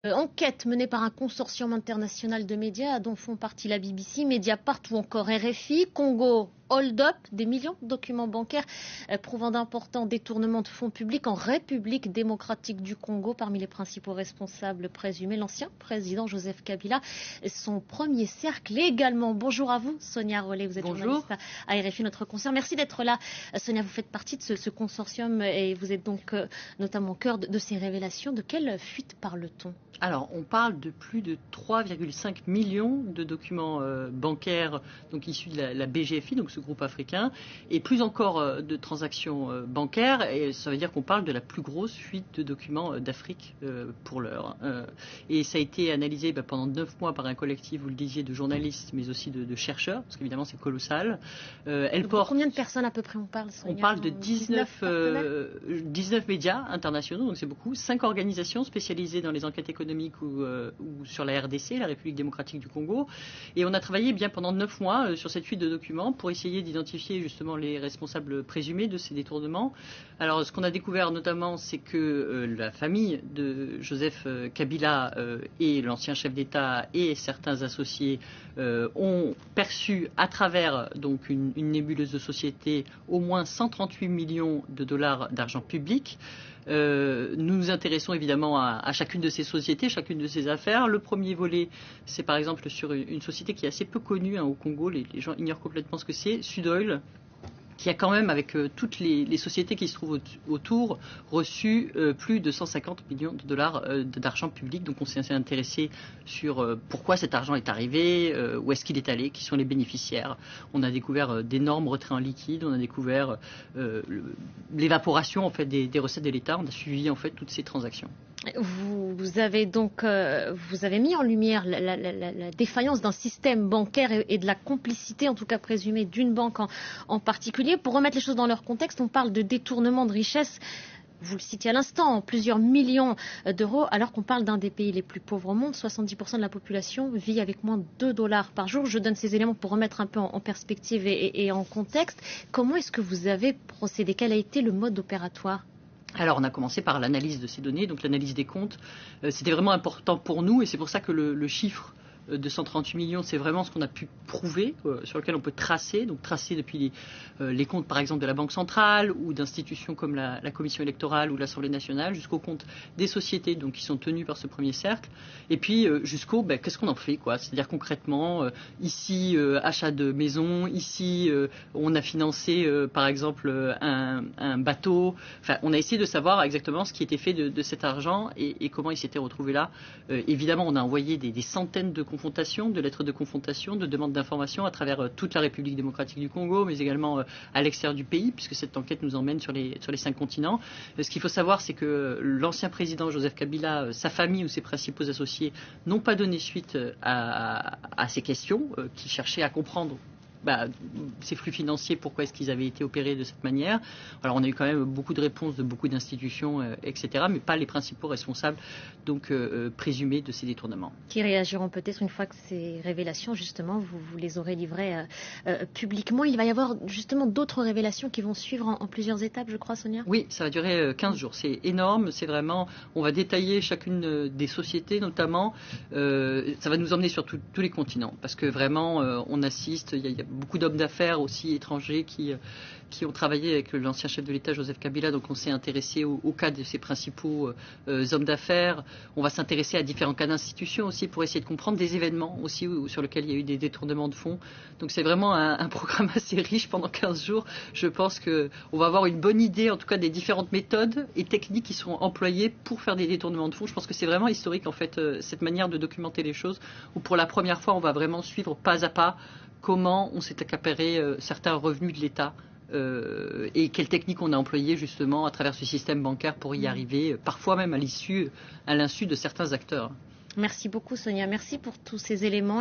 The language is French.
Enquête menée par un consortium international de médias dont font partie la BBC, Mediapart ou encore RFI. Congo hold-up, des millions de documents bancaires prouvant d'importants détournements de fonds publics en République démocratique du Congo. Parmi les principaux responsables présumés, l'ancien président Joseph Kabila, son premier cercle également. Bonjour à vous, Sonia Rollet, vous êtes Bonjour. journaliste à RFI, notre concert. Merci d'être là. Sonia, vous faites partie de ce consortium et vous êtes donc notamment au cœur de ces révélations. De quelle fuite parle-t-on ? Alors, on parle de plus de 3,5 millions de documents bancaires donc issus de la BGFI, donc ce groupe africain, et plus encore de transactions bancaires. Et ça veut dire qu'on parle de la plus grosse fuite de documents d'Afrique pour l'heure. Et ça a été analysé pendant 9 mois par un collectif, vous le disiez, de journalistes, mais aussi de chercheurs, parce qu'évidemment c'est colossal. Combien de personnes à peu près on parle, Sonia ? On parle de 19 médias internationaux, donc c'est beaucoup, 5 organisations spécialisées dans les enquêtes économiques ou sur la RDC, la République démocratique du Congo. Et on a travaillé bien pendant 9 mois sur cette fuite de documents pour essayer d'identifier justement les responsables présumés de ces détournements. Alors ce qu'on a découvert notamment, c'est que la famille de Joseph Kabila et l'ancien chef d'État et certains associés ont perçu à travers donc une nébuleuse de société au moins 138 millions de dollars d'argent public. Nous nous intéressons évidemment à chacune de ces sociétés, chacune de ces affaires. Le premier volet, c'est par exemple sur une société qui est assez peu connue au Congo, les gens ignorent complètement ce que c'est, Sudoil, qui a quand même, avec toutes les sociétés qui se trouvent autour, reçu plus de 150 millions de dollars d'argent public. Donc on s'est intéressé sur pourquoi cet argent est arrivé, où est-ce qu'il est allé, qui sont les bénéficiaires. On a découvert d'énormes retraits en liquide, on a découvert l'évaporation en fait, des recettes de l'État. On a suivi en fait toutes ces transactions. Vous avez donc vous avez mis en lumière la défaillance d'un système bancaire et de la complicité, en tout cas présumée, d'une banque en particulier. Pour remettre les choses dans leur contexte, on parle de détournement de richesse. Vous le citiez à l'instant, plusieurs millions d'euros, alors qu'on parle d'un des pays les plus pauvres au monde. 70% de la population vit avec moins de 2 dollars par jour. Je donne ces éléments pour remettre un peu en perspective et en contexte. Comment est-ce que vous avez procédé ? Quel a été le mode opératoire ? Alors on a commencé par l'analyse de ces données, donc l'analyse des comptes. C'était vraiment important pour nous et c'est pour ça que le chiffre de 138 millions, c'est vraiment ce qu'on a pu prouver, sur lequel on peut tracer, donc tracer depuis les comptes par exemple de la Banque centrale ou d'institutions comme la Commission électorale ou l'Assemblée nationale, jusqu'aux comptes des sociétés donc, qui sont tenues par ce premier cercle, et puis jusqu'au qu'est-ce qu'on en fait, quoi. C'est-à-dire concrètement, ici achat de maison, ici on a financé par exemple un bateau, enfin on a essayé de savoir exactement ce qui était fait de cet argent et comment il s'était retrouvé là. Évidemment on a envoyé des centaines de de lettres de confrontation, de demandes d'information à travers toute la République démocratique du Congo, mais également à l'extérieur du pays, puisque cette enquête nous emmène sur les 5 continents. Ce qu'il faut savoir, c'est que l'ancien président Joseph Kabila, sa famille ou ses principaux associés n'ont pas donné suite à ces questions, qui cherchaient à comprendre ces flux financiers, pourquoi est-ce qu'ils avaient été opérés de cette manière. Alors on a eu quand même beaucoup de réponses de beaucoup d'institutions, etc., mais pas les principaux responsables donc présumés de ces détournements. Qui réagiront peut-être une fois que ces révélations, justement, vous les aurez livrées publiquement. Il va y avoir justement d'autres révélations qui vont suivre en plusieurs étapes, je crois, Sonia ? Oui, ça va durer 15 jours. C'est énorme, c'est vraiment... On va détailler chacune des sociétés, notamment. Ça va nous emmener sur tous les continents, parce que vraiment, on assiste, il y a beaucoup d'hommes d'affaires aussi étrangers qui ont travaillé avec l'ancien chef de l'État Joseph Kabila, donc on s'est intéressé au cas de ses principaux hommes d'affaires. On va s'intéresser à différents cas d'institutions aussi pour essayer de comprendre des événements aussi sur lesquels il y a eu des détournements de fonds. Donc c'est vraiment un programme assez riche pendant 15 jours. Je pense qu'on va avoir une bonne idée en tout cas des différentes méthodes et techniques qui sont employées pour faire des détournements de fonds. Je pense que c'est vraiment historique en fait cette manière de documenter les choses où pour la première fois on va vraiment suivre pas à pas comment on s'est accaparé certains revenus de l'État et quelles techniques on a employées justement à travers ce système bancaire pour y arriver, parfois même à l'insu de certains acteurs. Merci beaucoup Sonia, merci pour tous ces éléments.